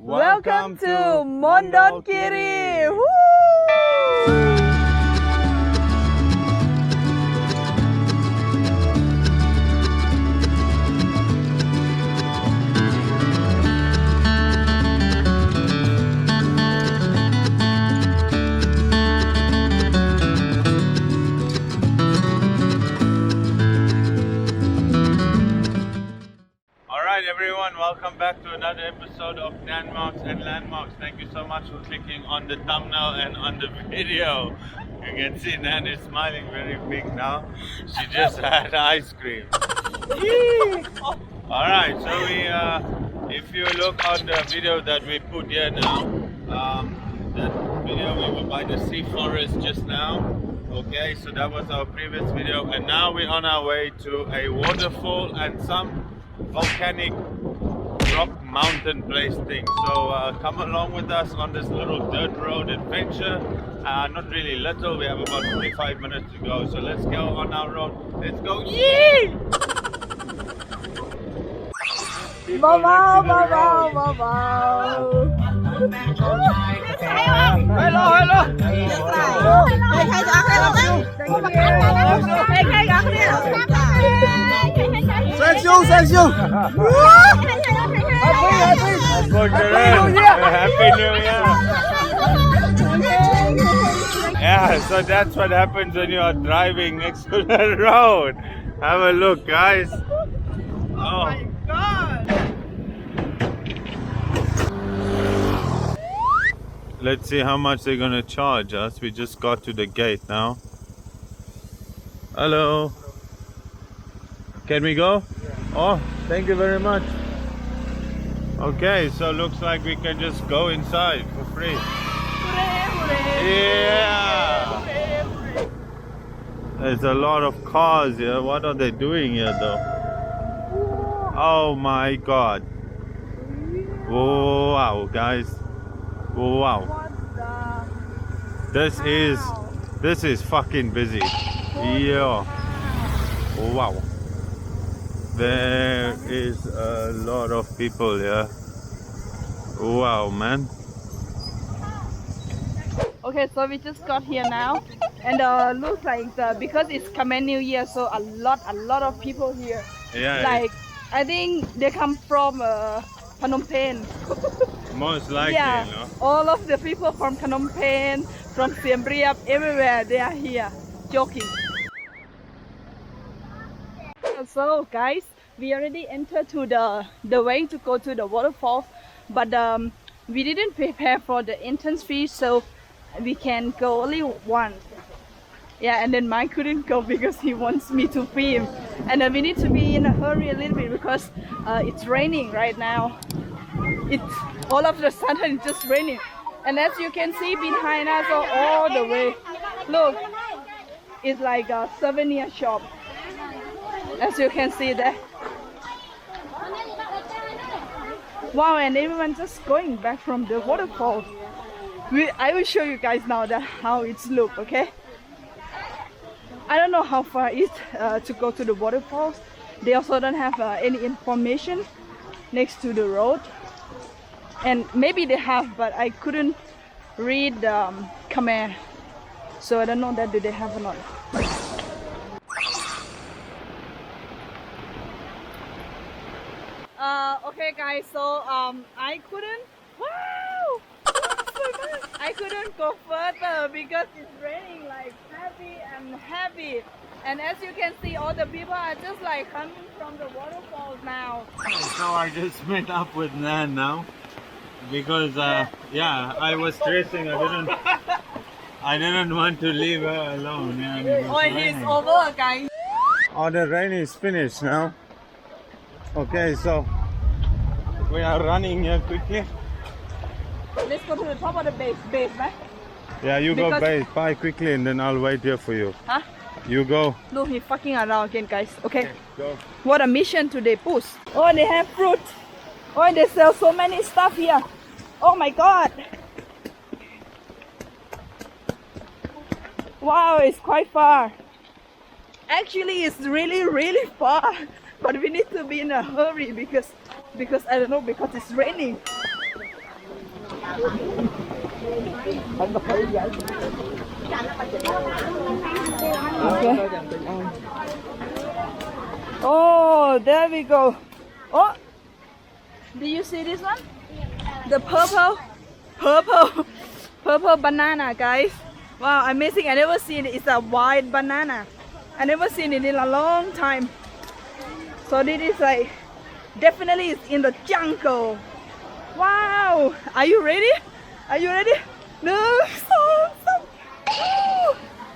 Welcome to Mondulkiri. Woo! Alright everyone, welcome back to another episode of Landmarks and Landmarks. Thank you so much for clicking on the thumbnail and on the video. You can see Nan is smiling very big now. She just had ice cream. Alright, so if you look on the video that we put here now, that video we were by the sea forest just now. Okay, so that was our previous video, and now we're on our way to a waterfall and some volcanic rock mountain place thing. So come along with us on this little dirt road adventure. Not really little, we have about 45 minutes to go, so let's go on our road. Let's go. Yee! Hello, hello. Thank you. Happy New Year. Yeah, so that's what happens when you are driving next to the road. Have a look, guys. Oh my God. Let's see how much they're gonna charge us. We just got to the gate now. Hello. Can we go? Oh, thank you very much. Okay, so looks like we can just go inside for free. Yeah. There's a lot of cars here. What are they doing here though? Oh my God. Wow, guys. Wow. This is fucking busy. Yeah. Wow. There is a lot of people here. Wow, man. Okay, so we just got here now, and looks like because it's Khmer New Year, so a lot of people here. Yeah. Like I think they come from Phnom Penh. Most likely, Yeah, you know. all of the people from Phnom Penh, from Siem Reap, everywhere they are here, joking. So guys, we already entered to the way to go to the waterfalls, but we didn't prepare for the entrance fee, so we can go only once. Yeah, and then Mike couldn't go because he wants me to film, and then we need to be in a hurry a little bit because it's raining right now. It's all of a sudden it's just raining, and as you can see behind us all the way, look, it's like a souvenir shop, as you can see there. Wow, and everyone just going back from the waterfall. I will show you guys now that how it's look, okay? I don't know how far it is to go to the waterfalls. They also don't have any information next to the road. And maybe they have, but I couldn't read Khmer. So I don't know that do they have or not. Okay guys, so I couldn't, wow! I couldn't go further because it's raining like heavy, and as you can see, all the people are just like coming from the waterfalls now. So I just met up with Nan now because yeah, I was stressing. I didn't want to leave her alone. Yeah, Oh, it's over, guys. Oh, the rain is finished now. Okay, so we are running here quickly. Let's go to the top of the base, right? Yeah, you go by quickly and then I'll wait here for you. Huh? You go. Look, he's fucking around again, guys. Okay. Go. What a mission today, Puss. Oh, they have fruit. Oh, they sell so many stuff here. Oh my God. Wow, it's quite far. Actually, it's really far. But we need to be in a hurry because I don't know, because it's raining. Okay. Oh, there we go. Oh, do you see this one? The purple banana, guys. Wow, amazing. I never seen it. It's a white banana. I never seen it in a long time. So this is like, definitely it's in the jungle. Wow, are you ready? Are you ready? 1 2 3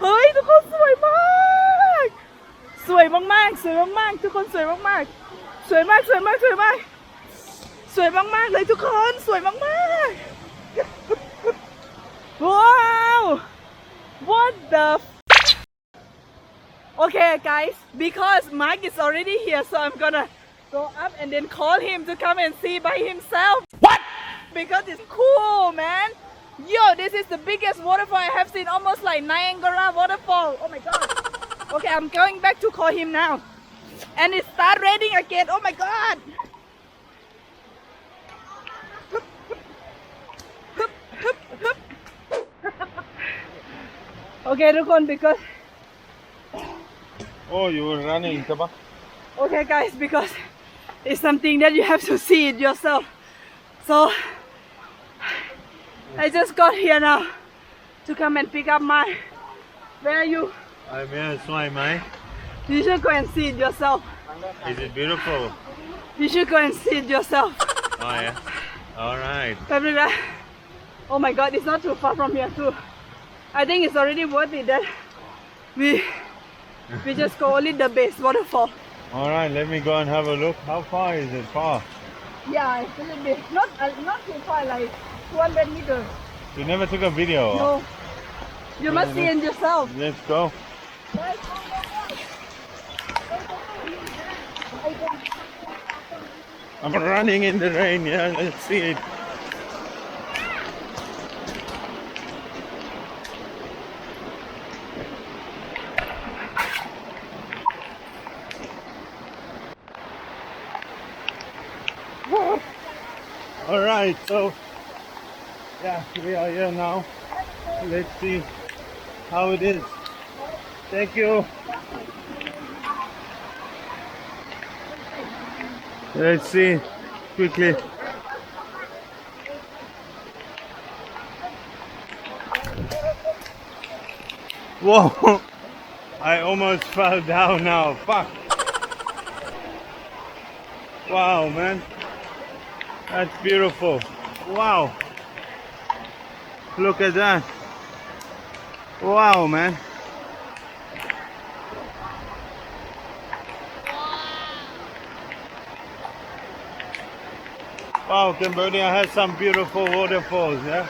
เฮ้ยทุกคนสวยมากสวยมากๆสวยมากๆทุกคนสวยมากๆสวยมากสวยมากสวยมากสวยมากๆเลยทุกคนสวยมากๆว้าว what the okay guys because Mark is already here so I'm gonna go up and then call him to come and see by himself what because it's cool man yo this is the biggest waterfall I have seen almost like Niagara waterfall oh my god okay I'm going back to call him now and it start raining again oh my god okay ทุกคน because Oh, you were running, Kaba? okay guys because it's something that you have to see it yourself so I just got here now to come and pick up my where are you I'm here, swim, mate. you should go and see it yourself Is it beautiful? you should go and see it yourself Oh, yeah. Alright. oh my god it's not too far from here too I think it's already worth it that we just go only the base waterfall Alright, let me go and have a look. How far is it? Far? yeah it's a little bit not too far like 200 meters You never took a video? no you must see it yourself Let's go. I'm running in the rain, yeah, let's see it. Alright, so yeah, we are here now. Let's see how it is. Thank you. Let's see quickly. Whoa! I almost fell down now. Fuck! Wow, man. That's beautiful. Wow. Look at that. Wow, man. Wow, Cambodia has some beautiful waterfalls, yeah?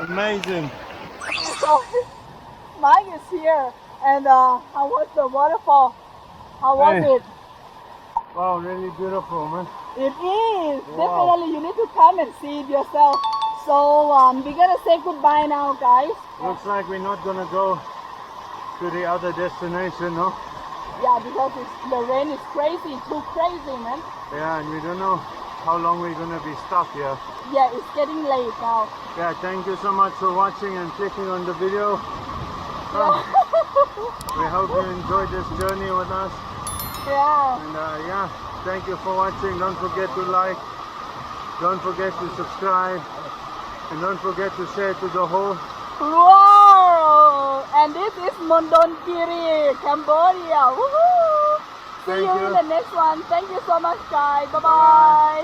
Amazing. so Mike is here and how was the waterfall how was Hey. it Wow, really beautiful, man. it is Wow. definitely you need to come and see it yourself so we're gonna say goodbye now guys Looks like we're not gonna go to the other destination, no? yeah because the rain is crazy too crazy man Yeah, and we don't know how long we're gonna be stuck here. yeah it's getting late now Yeah, thank you so much for watching and clicking on the video. We hope you enjoyed this journey with us. yeah And yeah, thank you for watching. Don't forget to like, don't forget to subscribe, and don't forget to share to the whole. wow and this is Mondulkiri Cambodia woohoo see Thank you in you. the next one thank you so much guys bye bye